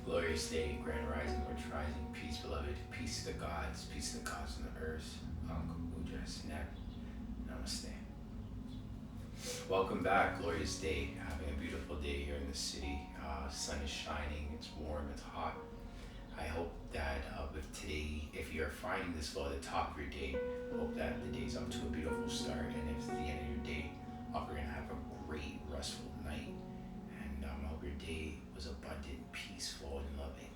Glorious day, grand rising, rich rising, peace, beloved, peace to the gods, peace to the gods on the earth. Ankh, Oodja, Seneb, namaste. Welcome back, glorious day. Having a beautiful day here in the city. Sun is shining, it's warm, it's hot. I hope that with today, if you're finding this flow at the top of your day, hope that the day's up to a beautiful start. And if it's the end of your day, hope you're gonna have a great, restful night. And I hope your day was abundant, peaceful, and loving.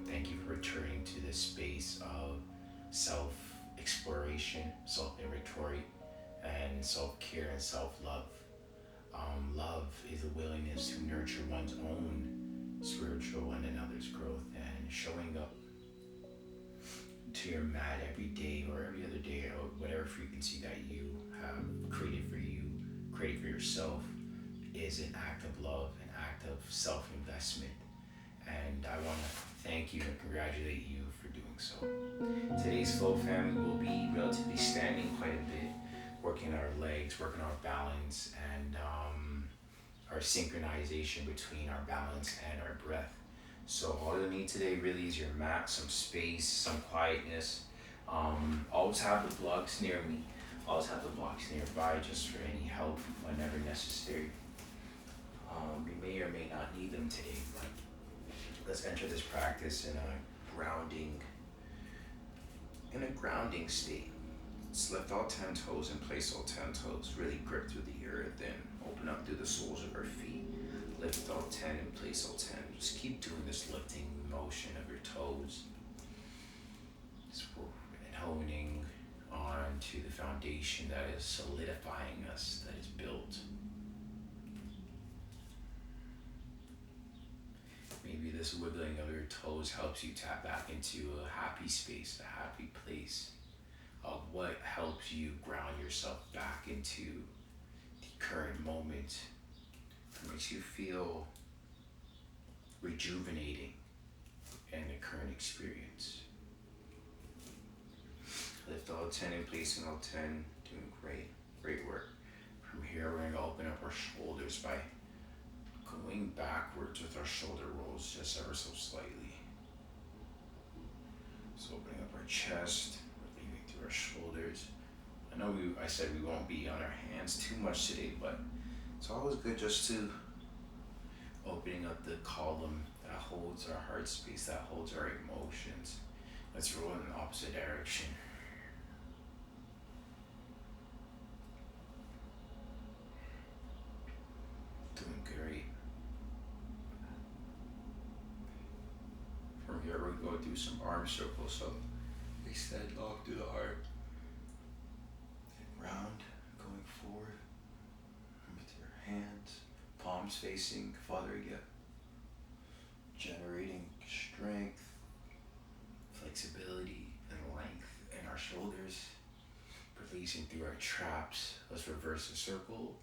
Thank you for returning to this space of self-exploration, self-inventory, and self-care and self-love. Love is a willingness to nurture one's own spiritual and another's growth, and showing up to your mat every day or every other day or whatever frequency that you have created for yourself is an act of love, an act of self-investment. And I want to thank you and congratulate you for doing so. Today's flow, family, will be relatively standing quite a bit, working our legs, working our balance, and our synchronization between our balance and our breath. So all you need today really is your mat, some space, some quietness. Always have the blocks near me. Always have the blocks nearby just for any help whenever necessary. We may or may not need them today, but let's enter this practice in a grounding state. Let's lift all 10 toes and place all 10 toes. Really grip through the earth and open up through the soles of our feet. Lift all 10 and place all 10. Just keep doing this lifting motion of your toes. And honing on to the foundation that is solidifying us, that is built. Maybe this wiggling of your toes helps you tap back into a happy space, a happy place of what helps you ground yourself back into the current moment. It makes you feel rejuvenating in the current experience. Lift all 10 in place and all 10, doing great work. From here, we're going to open up our shoulders by going backwards with our shoulder rolls just ever so slightly. So opening up our chest, leaving through our shoulders. I know I said we won't be on our hands too much today, but it's always good just to opening up the column that holds our heart space, that holds our emotions. Let's roll in the opposite direction. Doing great. From here, we're going to do some arm circles. So extend long through the arm. And round, going forward. With your hands, palms facing farther again. Generating strength, flexibility, and length in our shoulders. Releasing through our traps. Let's reverse the circle.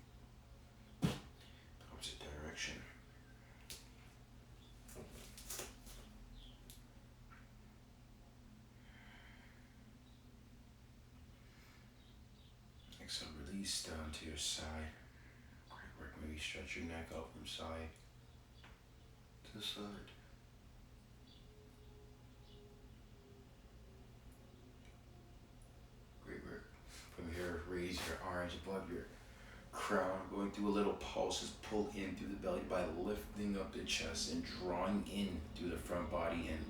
Opposite direction. Exhale, release down to your side. Great work. Maybe stretch your neck out from side to side. Great work. From here, raise your arms above your crown, going through a little pulses. Pull in through the belly by lifting up the chest and drawing in through the front body and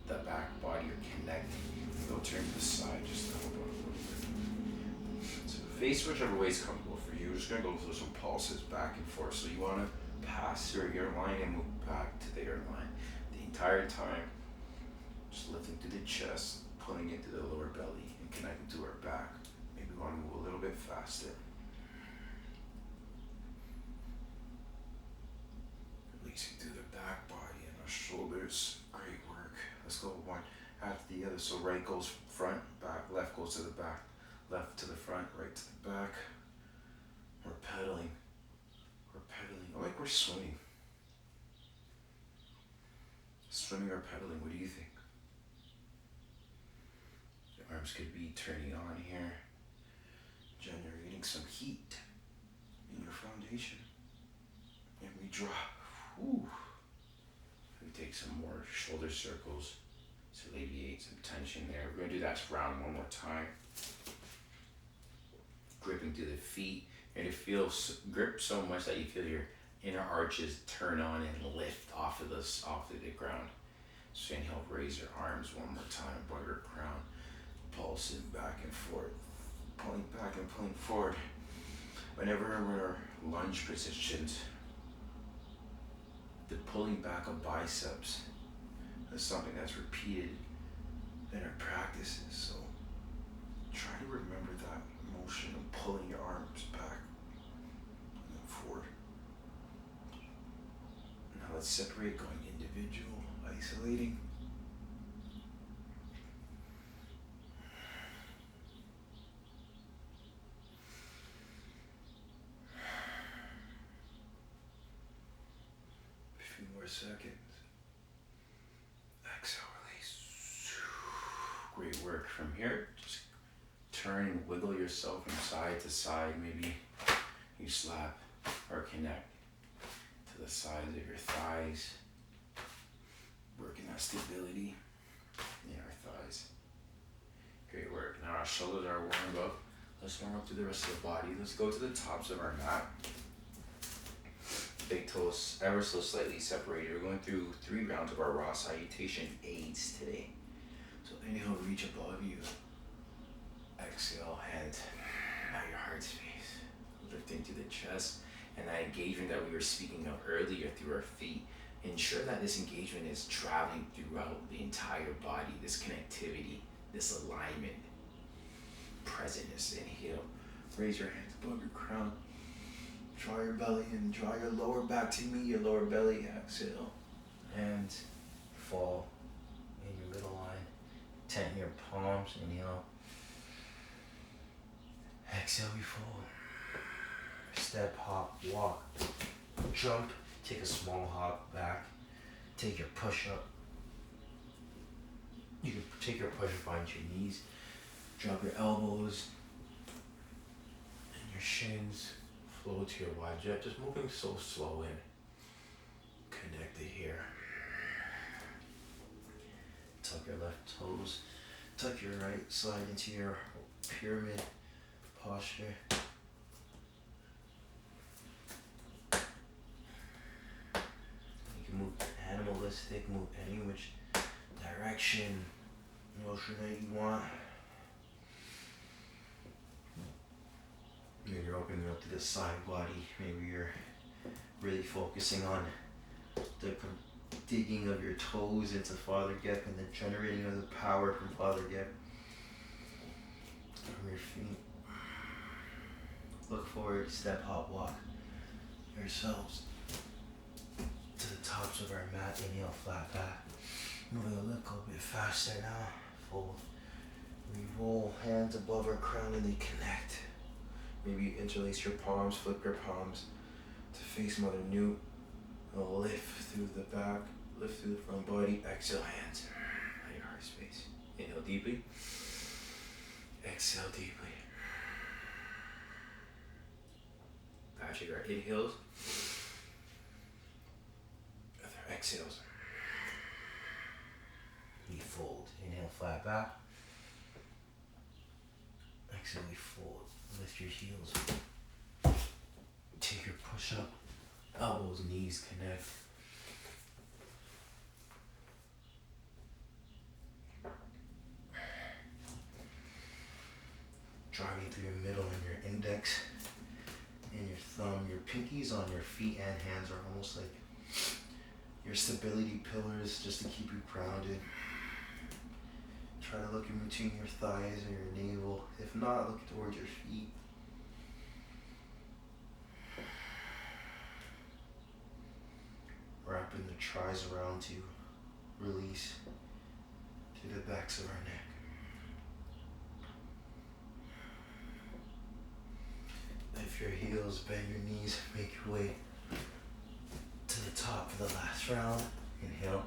the back body are connecting. Go turn to the side, just to hold on a little bit. So face whichever way is comfortable for you. We're just going to go through some pulses back and forth. So you want to pass your ear line and move back to the ear line. The entire time, just lifting through the chest, pulling into the lower belly and connecting to our back. Maybe we want to move a little bit faster. Releasing through the back body and our shoulders. Great work. Let's go one after the other. So right goes front, back, left goes to the back, left to the front, right to the back. We're pedaling. Like we're swimming. Swimming or pedaling, what do you think? The arms could be turning on here, generating some heat in your foundation. And we drop. Whew. Take some more shoulder circles to alleviate some tension there. We're going to do that round one more time. Gripping through the feet. And it feels grip so much that you feel your inner arches turn on and lift off of the ground. So inhale, raise your arms one more time above your crown. Pulsing back and forth. Pulling back and pulling forward. Whenever we're in lunge positions, the pulling back of biceps is something that's repeated in our practices. So try to remember that motion of pulling your arms back and then forward. Now let's separate, going individual, isolating. A few more seconds. Exhale, release. Great work. From here, just turn and wiggle yourself from side to side. Maybe you slap or connect to the sides of your thighs. Working that stability in our thighs. Great work. Now our shoulders are warmed up. Let's warm up to the rest of the body. Let's go to the tops of our mat. Big toes ever so slightly separated. We're going through 3 rounds of our raw salutation aids today. So inhale, reach above you. Exhale, hand at your heart space. Lifting to the chest. And that engagement that we were speaking of earlier through our feet. Ensure that this engagement is traveling throughout the entire body. This connectivity, this alignment, presentness. Inhale, raise your hands above your crown. Draw your belly in, draw your lower back to meet your lower belly. Exhale, and fall in your middle line. Tent your palms. Inhale. Exhale, we fold. Step, hop, walk, jump. Take a small hop back. Take your push-up. You can take your push-up onto your knees. Drop your elbows and your shins. Flow to your wide jet. Just moving so slow in. Connected here. Tuck your left toes. Tuck your right side into your pyramid posture. Move animalistic, move any which direction, motion that you want. Maybe you're opening up to the side body. Maybe you're really focusing on the digging of your toes into Father Gep and the generating of the power from Father Gep from your feet. Look forward, step, hop, walk yourselves to the tops of our mat. Inhale, flat back. Moving a little bit faster now. Fold. We roll hands above our crown and they connect. Maybe you interlace your palms, flip your palms to face Mother Newt. Lift through the back, lift through the front body. Exhale, hands at your heart space. Inhale deeply. Exhale deeply. Patching our inhales. Exhales. We fold. Inhale, flat back. Exhale, we fold. Lift your heels. Take your push up. Elbows, knees connect. Driving through your middle and your index and your thumb. Your pinkies on your feet and hands are almost like your stability pillars, just to keep you grounded. Try to look in between your thighs or your navel. If not, look towards your feet. Wrapping the tries around you. Release to the backs of our neck. Lift your heels, bend your knees, make your way to the top for the last round. Inhale.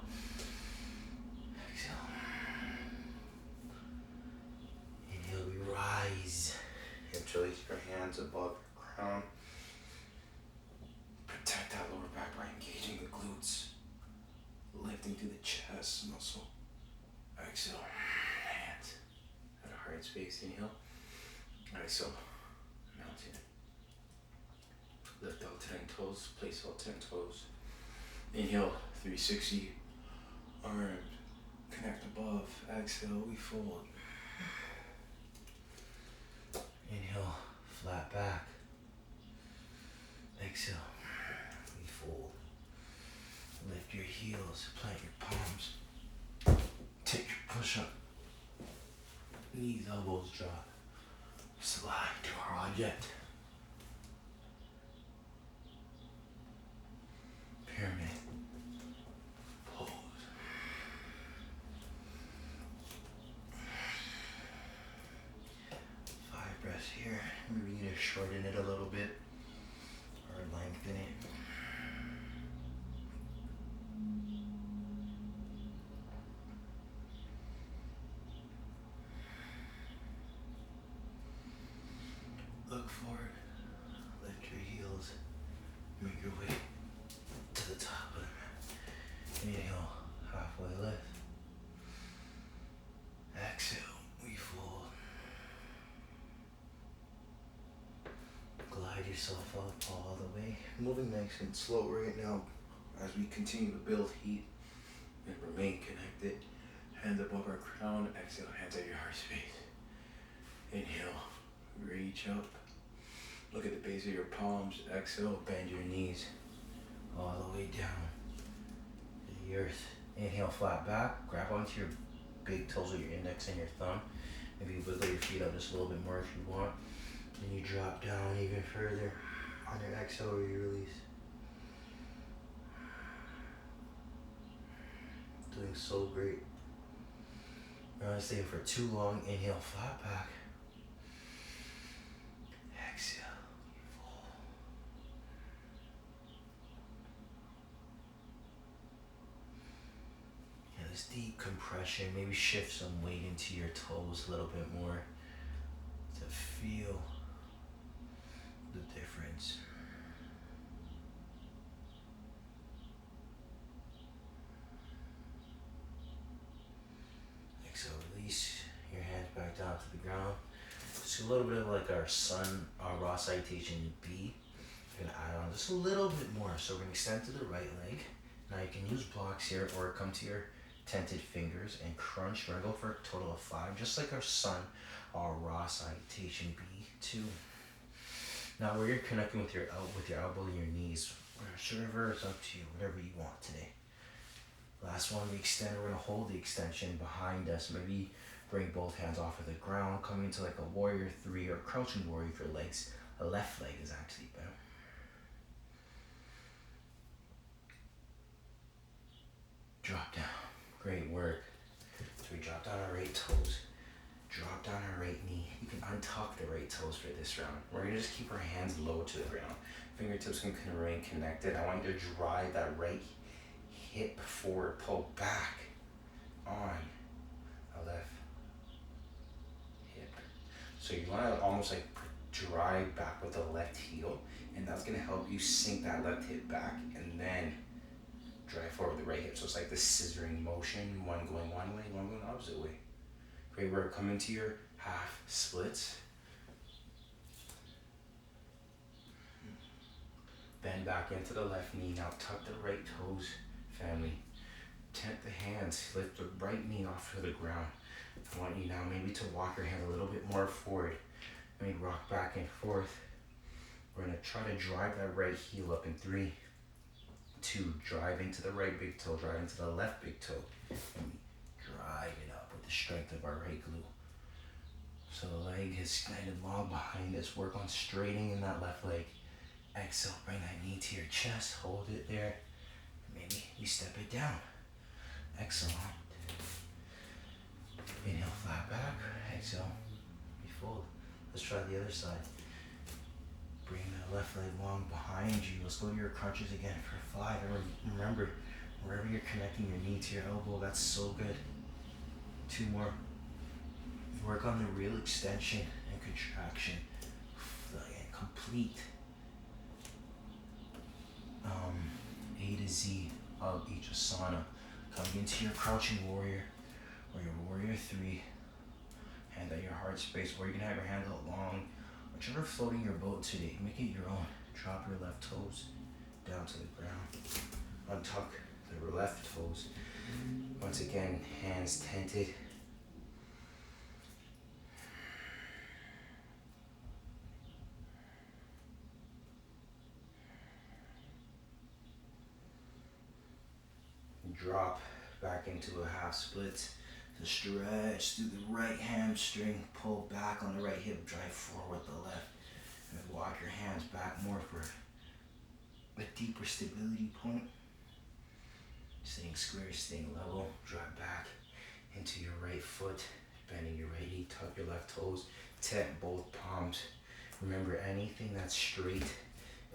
Exhale. Inhale, we rise. Interlace your hands above your crown. Protect that lower back by engaging the glutes. Lifting chest muscle. Exhale. Hands at a heart space. Inhale. Exhale. Mountain. Lift all 10 toes. Place all 10 toes. Inhale. 360. Arms. Connect above. Exhale. We fold. Inhale. Flat back. Exhale. We fold. Lift your heels. Plant your palms. Take your push-up. Knees, elbows drop. Slide to our object. Pyramid. Pose. Five breaths here. Maybe you need to shorten it a little bit or lengthen it. Look forward, lift your heels, make your way to the top of the mat. Inhale, halfway lift. Exhale, we fold. Glide yourself up all the way. Moving nice and slow right now as we continue to build heat and remain connected. Hands above our crown, exhale, hands at your heart space. Inhale, reach up. Look at the base of your palms. Exhale, bend your knees all the way down to the earth. Inhale, flat back. Grab onto your big toes with your index and your thumb. Maybe wiggle your feet up just a little bit more if you want. Then you drop down even further. On your exhale, you release. Doing so great. We're not staying for too long. Inhale, flat back. Exhale. This deep compression, maybe shift some weight into your toes a little bit more to feel the difference. Exhale, release your hands back down to the ground. Just a little bit of like our raw citation B. We're gonna add on just a little bit more. So we're gonna extend to the right leg. Now you can use blocks here or come to your tented fingers and crunch. We're gonna go for a total of 5, just like our our raw citation B2. Now where you're connecting with your elbow and your knees, whichever is up to you, whatever you want today. Last one, we extend. We're gonna hold the extension behind us. Maybe bring both hands off of the ground, coming into like a warrior 3 or crouching warrior for legs. The left leg is actually better. Drop down. Great work. So we drop down our right toes. Drop down our right knee. You can untuck the right toes for this round. We're gonna just keep our hands low to the ground. Fingertips can remain connected. I want you to drive that right hip forward, pull back on a left hip. So you wanna almost like drive back with the left heel, and that's gonna help you sink that left hip back and then drive forward with the right hip. So it's like this scissoring motion, one going one way, one going the opposite way. Great work. Come into your half splits. Bend back into the left knee. Now tuck the right toes, family. Tent the hands. Lift the right knee off to the ground. I want you now maybe to walk your hand a little bit more forward. Maybe rock back and forth. We're gonna try to drive that right heel up in 3, 2, drive into the right big toe, drive into the left big toe, and drive it up with the strength of our right glute. So the leg is extended long behind us. Work on straightening in that left leg. Exhale, bring that knee to your chest, hold it there. Maybe you step it down. Excellent. Inhale, flat back. Exhale, we fold. Let's try the other side. Bring that left leg long behind you. Let's go to your crunches again for 5. And remember, wherever you're connecting your knee to your elbow, that's so good. 2 more. Work on the real extension and contraction. And complete A to Z of each asana. Coming into your crouching warrior or your warrior 3. Hand at your heart space, or you can have your hands out long. Whichever floating your boat today, make it your own. Drop your left toes down to the ground. Untuck the left toes. Once again, hands tented. Drop back into a half split. To stretch through the right hamstring. Pull back on the right hip. Drive forward with the left. And then walk your hands back more for a deeper stability point. Staying square, staying level. Drop back into your right foot. Bending your right knee. Tuck your left toes. Tap both palms. Remember, anything that's straight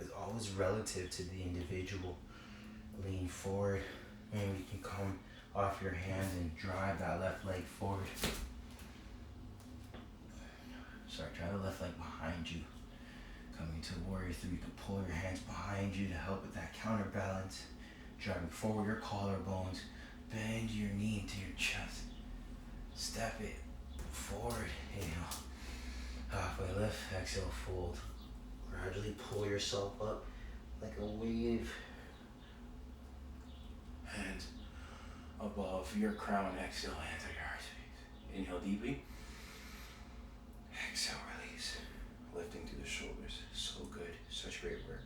is always relative to the individual. Lean forward. And you can come off your hands and drive that left leg forward. Sorry, drive the left leg behind you. Coming to warrior 3, you can pull your hands behind you to help with that counterbalance. Driving forward your collarbones. Bend your knee into your chest. Step it forward. Inhale. Halfway lift. Exhale, fold. Gradually pull yourself up like a wave. Hands above your crown. Exhale, hands at your heart space. Inhale deeply. Exhale, release. Lifting through the shoulders. So good. Such great work.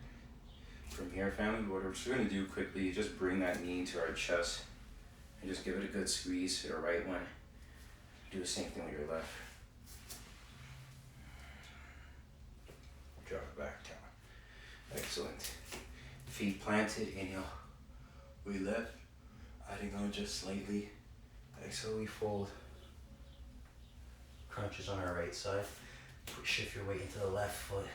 From here, family, what we're just going to do quickly is just bring that knee into our chest and just give it a good squeeze to the right one. Do the same thing with your left. Drop it back down. Excellent. Feet planted. Inhale. We lift. Adding on just slightly. Exhale, we fold. Crunches on our right side. Shift your weight into the left foot.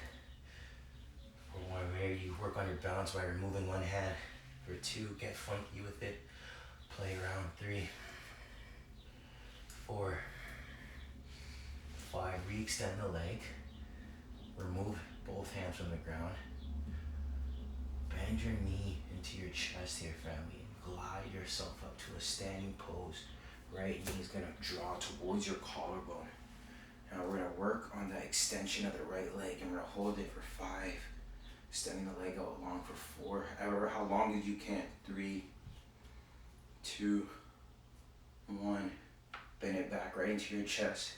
For 1, maybe you work on your balance by removing one hand. For 2, get funky with it. Play around. 3, 4, 5. Re-extend the leg. Remove both hands from the ground. Bend your knee into your chest here, family. Glide yourself up to a standing pose. Right knee is going to draw towards your collarbone. Now we're going to work on the extension of the right leg, and we're going to hold it for 5. Extending the leg out long for 4. However, how long as you can. 3, 2, 1. Bend it back right into your chest.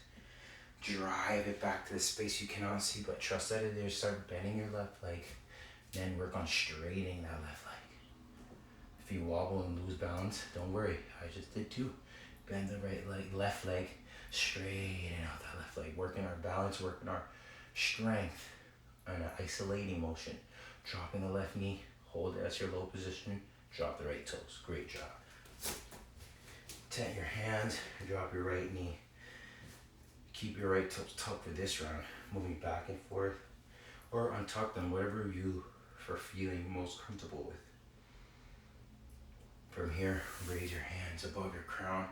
Drive it back to the space you cannot see, but trust that it is. Start bending your left leg. Then work on straightening that left leg. If you wobble and lose balance, don't worry. I just did too. Bend the right leg, left leg, straighten out that left leg. Working our balance, working our strength on an isolating motion. Dropping the left knee, hold it as your low position. Drop the right toes. Great job. Tent your hands, drop your right knee. Keep your right toes tucked for this round. Moving back and forth. Or untuck them, whatever you are feeling most comfortable with. From here, raise your hands above your crown.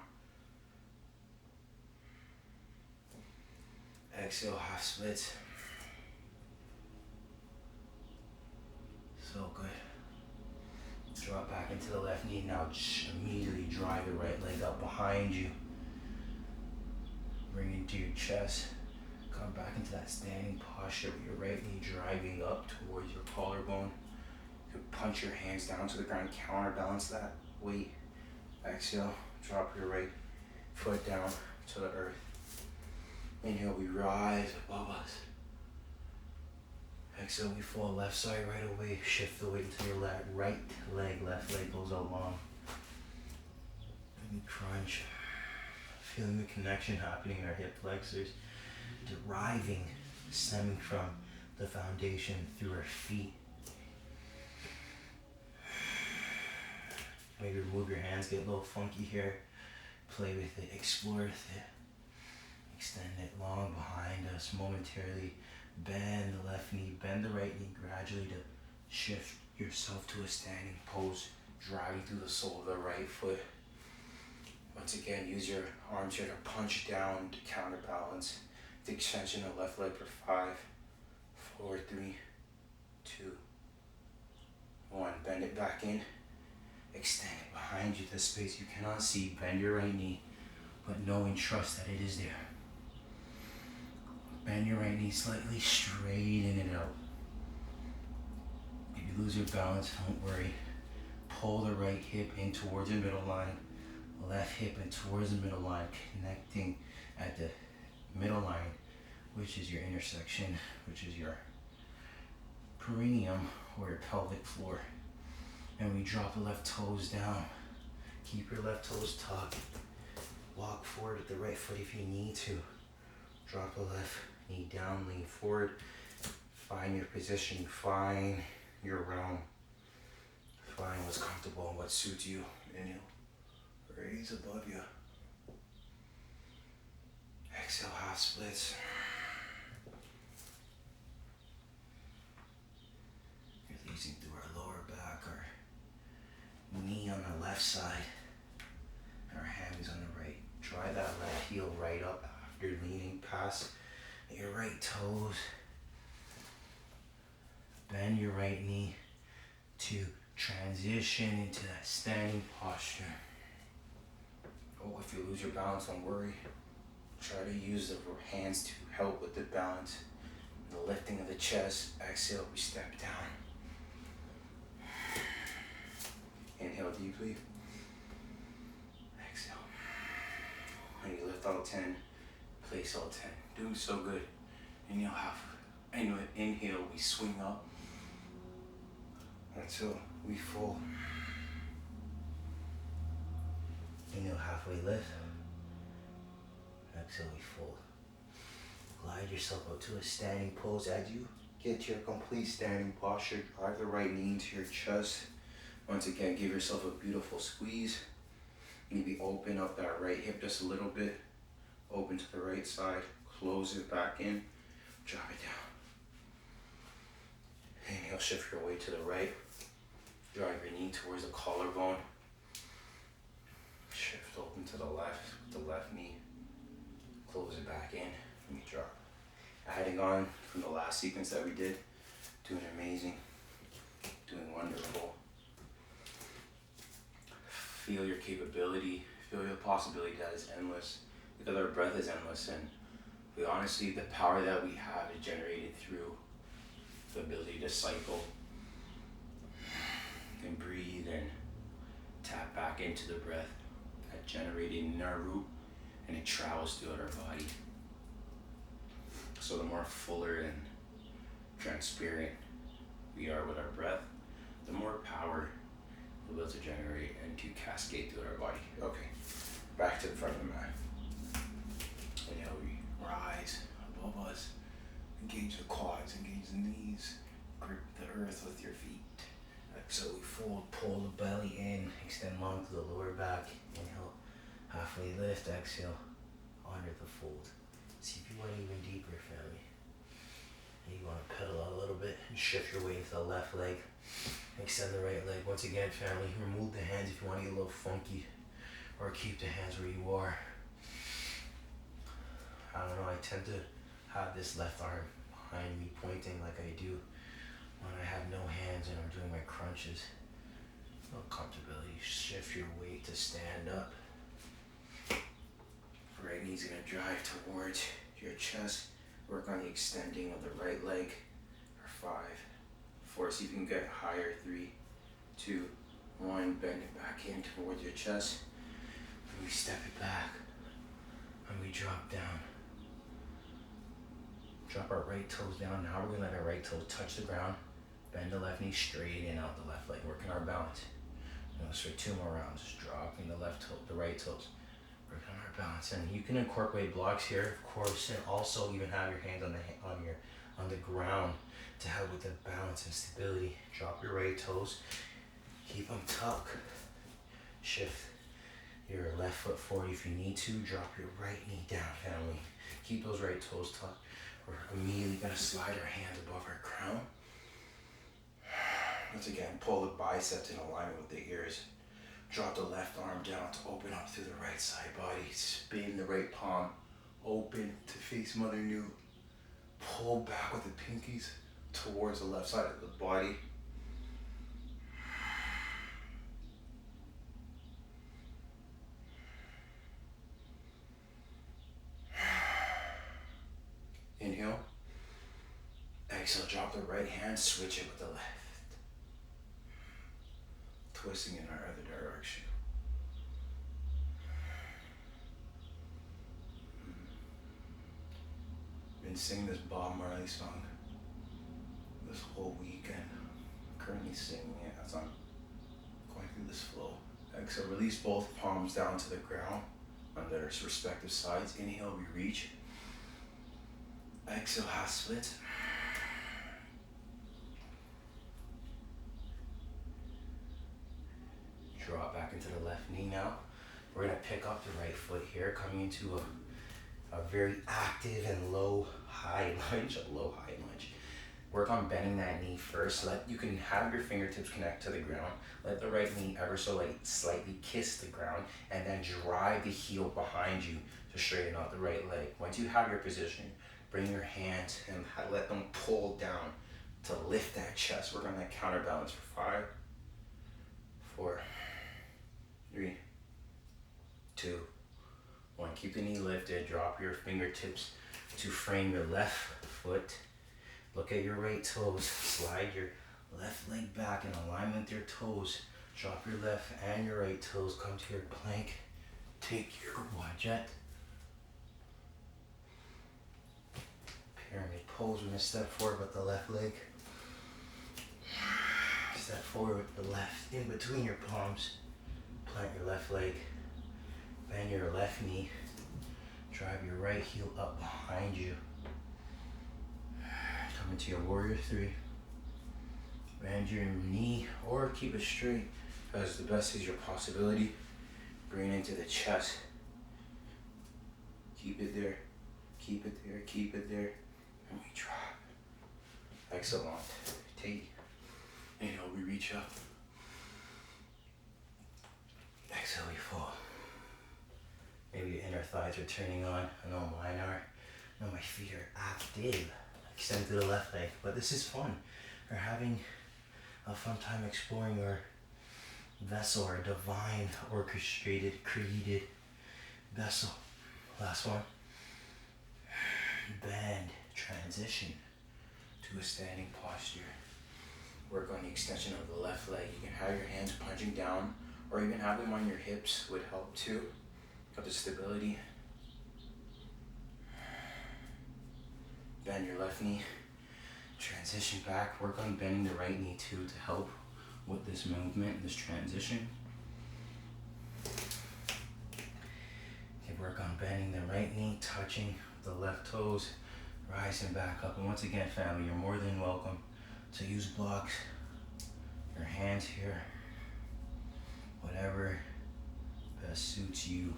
Exhale, half splits. So good. Drop back into the left knee. Now immediately drive the right leg up behind you. Bring it to your chest. Come back into that standing posture with your right knee driving up towards your collarbone. You can punch your hands down to the ground, counterbalance that weight. Exhale, drop your right foot down to the earth. Inhale, we rise above us. Exhale, we fall left side right away. Shift the weight into your right leg. Left leg goes out long. And crunch. Feeling the connection happening in our hip flexors. Deriving, stemming from the foundation through our feet. Maybe remove your hands, get a little funky here. Play with it, explore with it. Extend it long behind us momentarily. Bend the left knee, bend the right knee gradually to shift yourself to a standing pose, driving through the sole of the right foot. Once again, use your arms here to punch down to counterbalance. The extension of the left leg for 5, 4, 3, 2, 1. Bend it back in. Extend it behind behind you, the space you cannot see. Bend your right knee, but know and trust that it is there. Bend your right knee slightly, straighten it out. If you lose your balance, don't worry. Pull the right hip in towards the middle line, left hip in towards the middle line, connecting at the middle line, which is your intersection, which is your perineum or your pelvic floor. And we drop the left toes down. Keep your left toes tucked. Walk forward with the right foot if you need to. Drop the left knee down, lean forward. Find your position, find your realm. Find what's comfortable and what suits you. Inhale, raise above you. Exhale, half splits. Releasing through our lower back, our knee on the left side, and our hands on the right. Try that left heel right up after leaning past your right toes. Bend your right knee to transition into that standing posture. Oh, if you lose your balance, don't worry. Try to use the hands to help with the balance. The lifting of the chest. Exhale, we step down. Inhale deeply. Exhale. When you lift all 10, place all 10. Doing so good. Inhale half. Inhale, we swing up until we fold. Inhale, halfway lift. Exhale, we fold. Glide yourself up to a standing pose. As you get to your complete standing posture, drive the right knee into your chest. Once again, give yourself a beautiful squeeze. Maybe open up that right hip just a little bit. Open to the right side. Close it back in. Drop it down. Inhale, shift your weight to the right. Drive your knee towards the collarbone. Shift open to the left with the left knee. Close it back in. Let me drop. Adding on from the last sequence that we did. Doing amazing. Doing wonderful. Feel your capability. Feel your possibility that is endless. Because our breath is endless, and we honestly, the power that we have is generated through the ability to cycle and breathe and tap back into the breath that generated in our root, and it travels throughout our body. So the more fuller and transparent we are with our breath, the more power we'll be able to generate and to cascade throughout our body. Okay, back to the front of the mat. Inhale, we rise above us. Engage the quads, engage the knees. Grip the earth with your feet. Exhale, we fold, pull the belly in. Extend long to the lower back. Inhale, halfway lift. Exhale, honor the fold. See if you want even deeper, family. And you want to pedal out a little bit and shift your weight into the left leg. Extend the right leg. Once again, family, remove the hands if you want to get a little funky, or keep the hands where you are. I don't know, I tend to have this left arm behind me pointing like I do when I have no hands and I'm doing my crunches. A little comfortability. Shift your weight to stand up. Right knee's gonna drive towards your chest. Work on the extending of the right leg for 5, 4. See if you can get higher. 3, 2, 1. Bend it back in towards your chest. And we step it back. And we drop down. Drop our right toes down. Now we're gonna let our right toes touch the ground. Bend the left knee, straighten out the left leg, working our balance. Let's for 2 more rounds. Just dropping the left toe, the right toes, working on our balance. And you can incorporate blocks here, of course, and also even have your hands on the ground to help with the balance and stability. Drop your right toes, keep them tucked. Shift your left foot forward if you need to. Drop your right knee down, family. Keep those right toes tucked. We're immediately gonna slide our hands above our crown. Once again, pull the biceps in alignment with the ears. Drop the left arm down to open up through the right side body. Spin the right palm open to face Mother New. Pull back with the pinkies towards the left side of the body. Exhale, drop the right hand, switch it with the left. Twisting in our other direction. Been singing this Bob Marley song this whole weekend. Currently singing it as I'm going through this flow. Exhale, release both palms down to the ground on their respective sides. Inhale, we reach. Exhale, half split. Drop back into the left knee now. We're gonna pick up the right foot here, coming into a very active and low high lunge. Work on bending that knee first. You can have your fingertips connect to the ground. Let the right knee ever so slightly kiss the ground, and then drive the heel behind you to straighten out the right leg. Once you have your position, bring your hands and let them pull down to lift that chest. Work on that counterbalance for 5, 4, 3, 2, 1. Keep the knee lifted. Drop your fingertips to frame your left foot. Look at your right toes. Slide your left leg back in alignment with your toes. Drop your left and your right toes. Come to your plank. Take your Oodja. Pyramid pose. We're going to step forward with the left leg. Step forward with the left in between your palms. Plant your left leg. Bend your left knee. Drive your right heel up behind you. Come into your warrior 3. Bend your knee or keep it straight as the best is your possibility. Bring it into the chest. Keep it there. Keep it there. Keep it there. And we drop. Excellent. Take. Inhale, we reach up. Exhale, we fall. Maybe your inner thighs are turning on. I know mine are. I know my feet are active. Extend to the left leg. But this is fun. We're having a fun time exploring our vessel, our divine, orchestrated, created vessel. Last one. Bend. Transition to a standing posture. Work on the extension of the left leg. You can have your hands punching down, or even have them on your hips would help too. Got the stability. Bend your left knee. Transition back. Work on bending the right knee too to help with this movement, this transition. Okay, work on bending the right knee, touching the left toes, rising back up. And once again, family, you're more than welcome to use blocks, your hands here, whatever best suits you,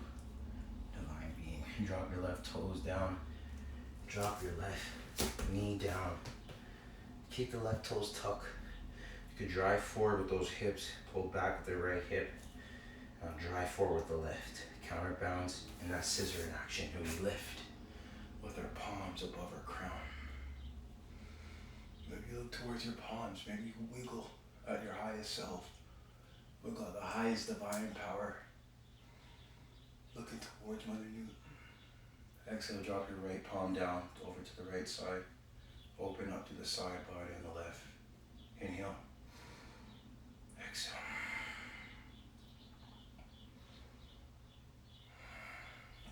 divine being. Drop your left toes down, drop your left knee down. Keep the left toes tucked. You could drive forward with those hips, pull back with the right hip. Now drive forward with the left. Counterbalance and that scissor in action. And we lift with our palms above our crown. Maybe you look towards your palms. Maybe you can wiggle at your highest self. Wiggle at the highest divine power. Looking towards Mother New. Exhale, drop your right palm down over to the right side. Open up to the side body on the left. Inhale. Exhale.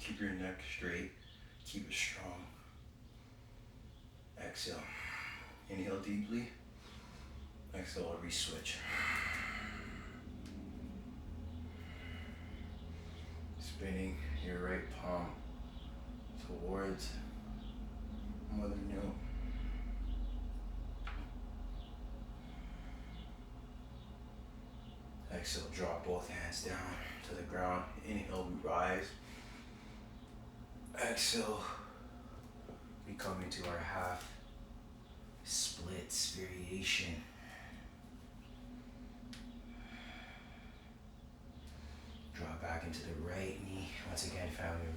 Keep your neck straight. Keep it strong. Exhale. Inhale deeply. Exhale, re-switch. Spinning your right palm towards Mother New. Exhale, drop both hands down to the ground. Inhale, we rise. Exhale, we come into our half splits variation. Drop back into the right knee. Once again, family,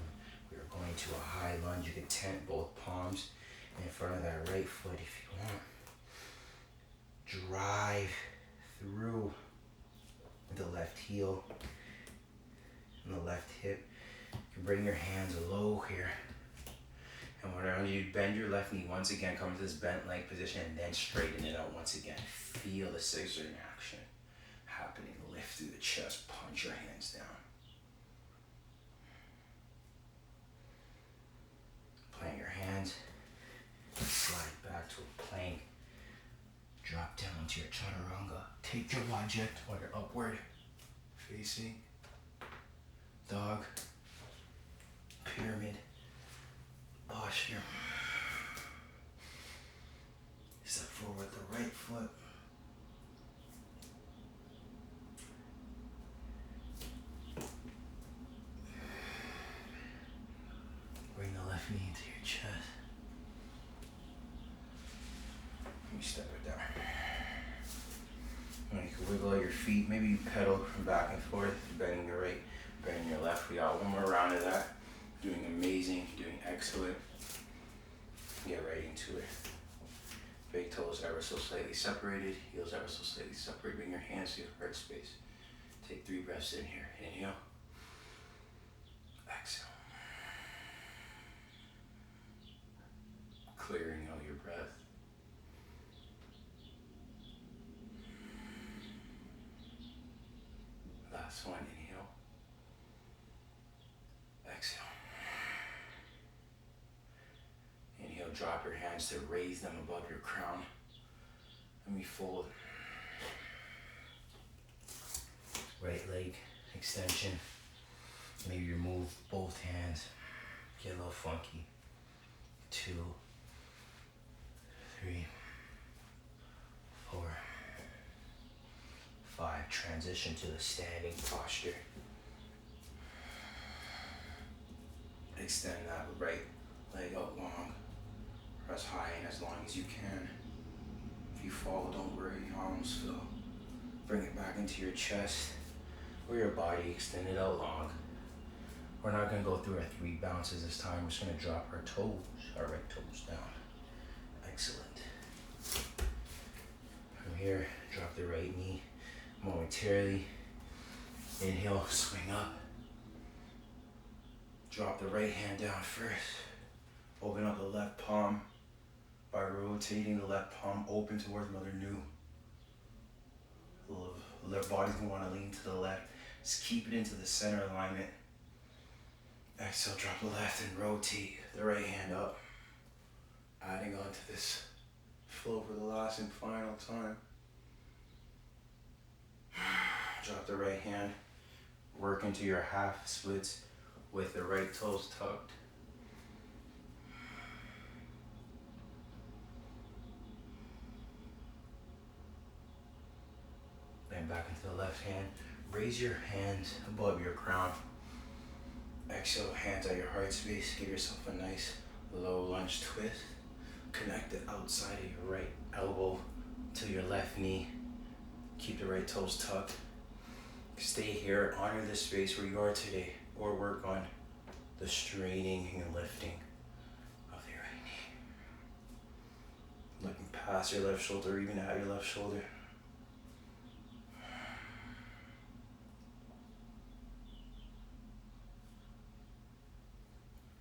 we're going to a high lunge. You can tent both palms in front of that right foot if you want. Drive through the left heel and the left hip. You can bring your hands low here. And whatever you bend your left knee once again, come to this bent leg position and then straighten it out once again. Feel the scissor in action happening. Lift through the chest, punch your hands down. Plant your hands, slide back to a plank. Drop down to your chaturanga. Take your object while you're upward facing. Dog. Pyramid. Posture. Step forward the right foot. Bring the left knee into your chest. You step it down. And you can wiggle out your feet. Maybe you pedal from back and forth, bending your right, bending your left. We got one more round of that. Doing amazing, doing excellent. Get right into it. Big toes ever so slightly separated, heels ever so slightly separated. Bring your hands to your heart space. Take 3 breaths in here. Inhale. Exhale. Clearing out your breath. Last one, inhale. Exhale. Inhale, drop your hands to raise them above your crown. Let me fold. Right leg extension. Maybe you move both hands. Get a little funky. 2, 3, 4, 5. Transition to the standing posture. Extend that right leg out long, or as high and as long as you can. If you fall, don't worry, your arms fell. Bring it back into your chest or your body, extend it out long. We're not gonna go through our 3 bounces this time. We're just gonna drop our toes, our right toes down. Excellent. From here, drop the right knee momentarily. Inhale, swing up. Drop the right hand down first. Open up the left palm by rotating the left palm open towards Mother New. The left body's gonna wanna lean to the left. Just keep it into the center alignment. Exhale, drop the left and rotate the right hand up. Adding on to this flow for the last and final time. Drop the right hand. Work into your half splits with the right toes tucked. Then back into the left hand. Raise your hands above your crown. Exhale, hands at your heart space. Give yourself a nice low lunge twist. Connect the outside of your right elbow to your left knee. Keep the right toes tucked. Stay here, honor the space where you are today, or work on the straightening and lifting of your right knee. Looking past your left shoulder, even at your left shoulder.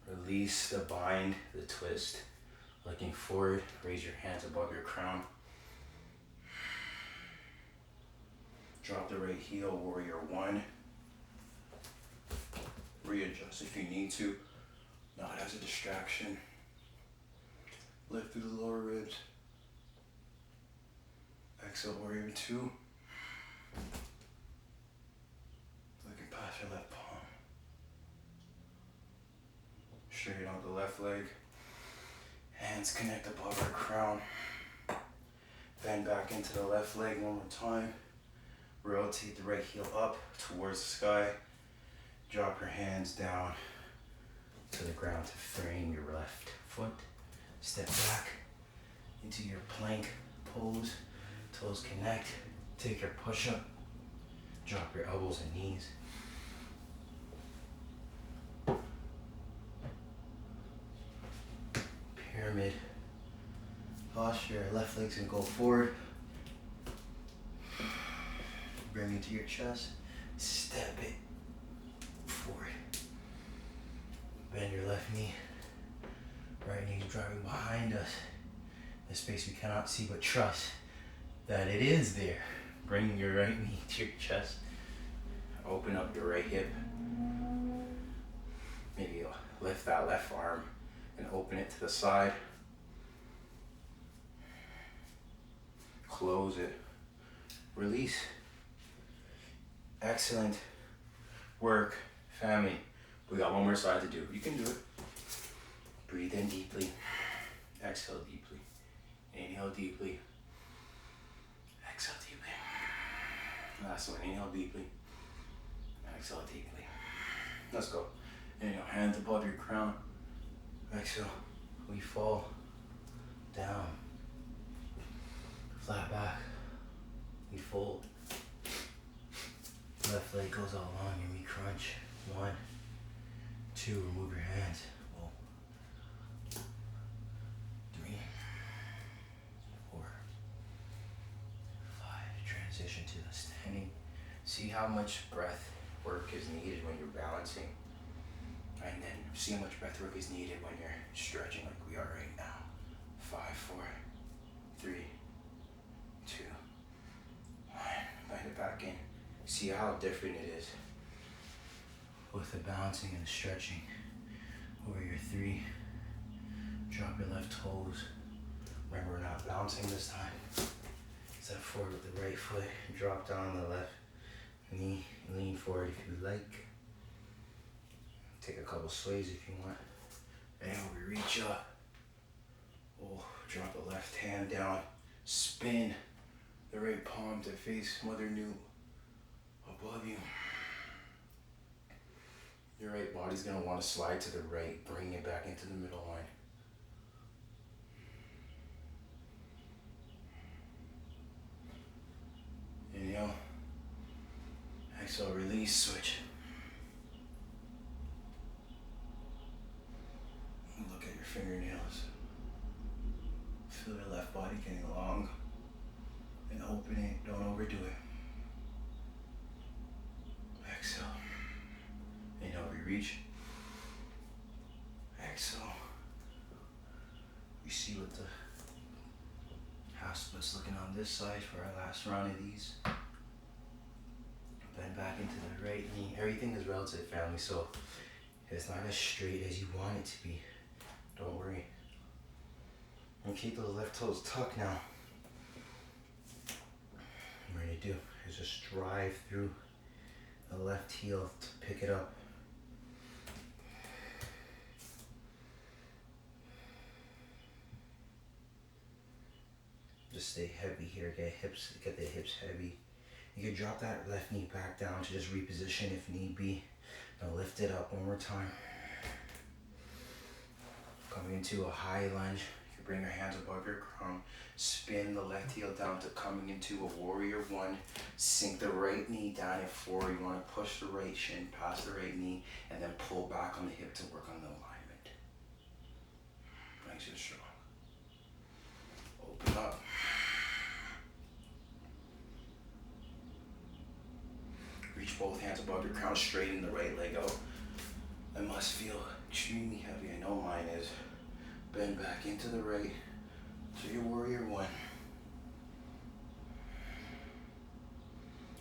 Release the bind, the twist. Looking forward, raise your hands above your crown. Drop the right heel, warrior 1. Readjust if you need to, not as a distraction. Lift through the lower ribs. Exhale, warrior 2. Looking past your left palm. Straighten out the left leg. Hands connect above our crown. Bend back into the left leg one more time. Rotate the right heel up towards the sky. Drop your hands down to the ground to frame your left foot. Step back into your plank pose. Toes connect. Take your push-up. Drop your elbows and knees. Pyramid posture. Left leg's gonna go forward. Bring it to your chest. Step it forward. Bend your left knee. Right space we cannot see, but trust that it is there. Bring your right knee to your chest. Open up your right hip. Maybe lift that left arm and open it to the side. Close it. Release. Excellent work, family. We got one more side to do. You can do it. Breathe in deeply. Exhale deeply. Inhale deeply. Exhale deeply. Last one. Inhale deeply. Exhale deeply. Let's go. Inhale, hands above your crown. Exhale. We fall down. Flat back. We fold. Left leg goes all along and we crunch. 1, 2, remove your hands. 3, 4, 5. Transition to the standing. See how much breath work is needed when you're balancing. And then see how much breath work is needed when you're stretching like we are right now. 5, 4, 3, 2, 1. Bind it back in. See how different it is with the balancing and the stretching. Over your 3. Drop your left toes. Remember, we're not bouncing this time. Step forward with the right foot. Drop down the left knee. Lean forward if you like. Take a couple sways if you want. And we reach up. Oh, drop the left hand down. Spin the right palm to face Mother New above you. Your right body's gonna want to slide to the right, bring it back into the middle line. Inhale. Exhale, release, switch. Look at your fingernails. Feel your left body getting long and open it, don't overdo it. Exhale. Inhale, we reach. Exhale. We see what the half split's looking on this side for our last round of these. Bend back into the right knee. Everything is relative, family, so it's not as straight as you want it to be. Don't worry. And keep those left toes tucked now. What you're gonna do is just drive through the left heel to pick it up. Just stay heavy here. Get the hips heavy. You can drop that left knee back down to just reposition if need be. Now lift it up one more time. Coming into a high lunge. You can bring your hands above your crown. Spin the left heel down to coming into a warrior 1. Sink the right knee down at 4. You want to push the right shin past the right knee and then pull back on the hip to work on the alignment. Nice and strong. Open up. Reach both hands above your crown, straighten the right leg out. That must feel extremely heavy. I know mine is. Bend back into the right. So your warrior 1.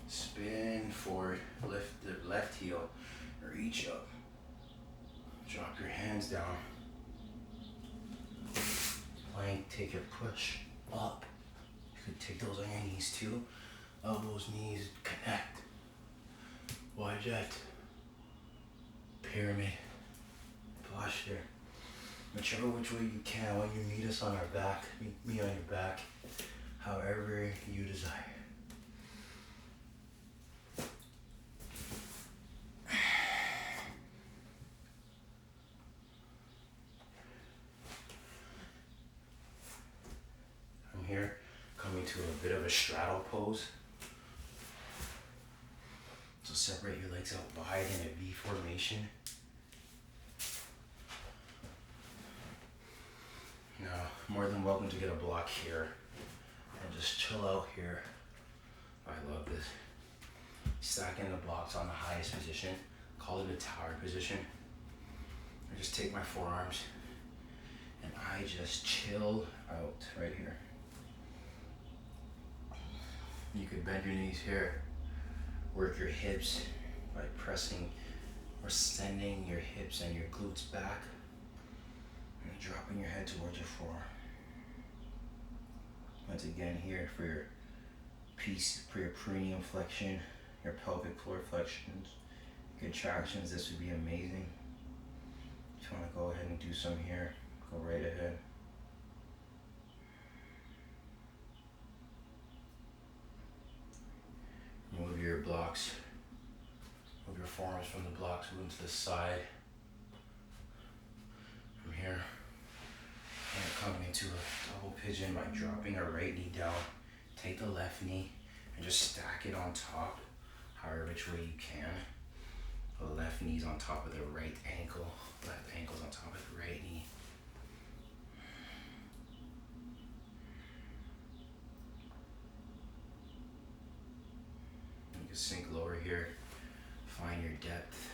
Spin forward, lift the left heel, reach up. Drop your hands down. Plank, take a push up. You could take those on your knees too. Elbows, knees, connect. Wide jet. Pyramid. Posture. Whichever which way you can, when you meet us on our back, meet me on your back, however you desire. From here, coming to a bit of a straddle pose. So separate your legs out wide in a V formation. Now, more than welcome to get a block here and just chill out here. I love this. Stacking the blocks on the highest position. Call it a tower position. I just take my forearms and I just chill out right here. You could bend your knees here, work your hips by pressing or sending your hips and your glutes back, and dropping your head towards your floor. Once again here for your perineum flexion, your pelvic floor flexions, contractions, this would be amazing. If you want to go ahead and do some here, go right ahead. Move your blocks, move your forearms from the blocks, move them to the side. From here, and coming into a double pigeon by dropping our right knee down. Take the left knee and just stack it on top, however which way you can. The left knee's on top of the right ankle, left ankle's on top of the right knee. You can sink lower here, find your depth,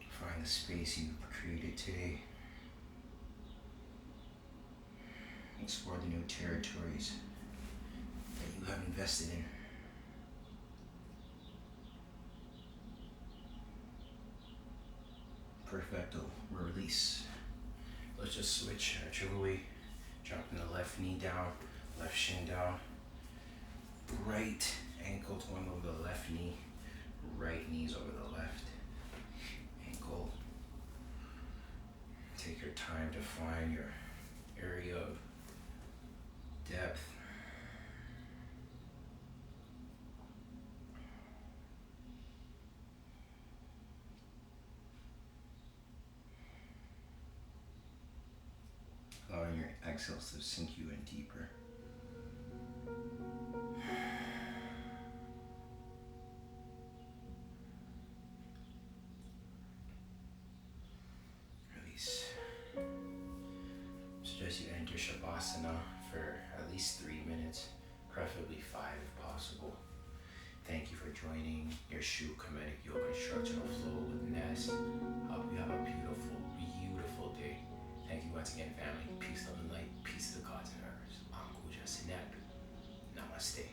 find the space you've created today. Explore the new territories that you have invested in. Perfecto, release. Let's just switch archivally, dropping the left knee down, left shin down, right ankle going over the left knee, right knees over the left ankle. Take your time to find your area of depth. Allowing your exhales to sink you in deeper. Release. Suggest you enter Shavasana for at least 3 minutes, preferably 5 if possible. Thank you for joining your Kemetic Yoga Instructional Flow with Ness. Hope you have a beautiful, beautiful day. Thank you once again, family. Peace, love, and light. Peace to the gods and earth. Ankh, Oodja, Seneb. Namaste.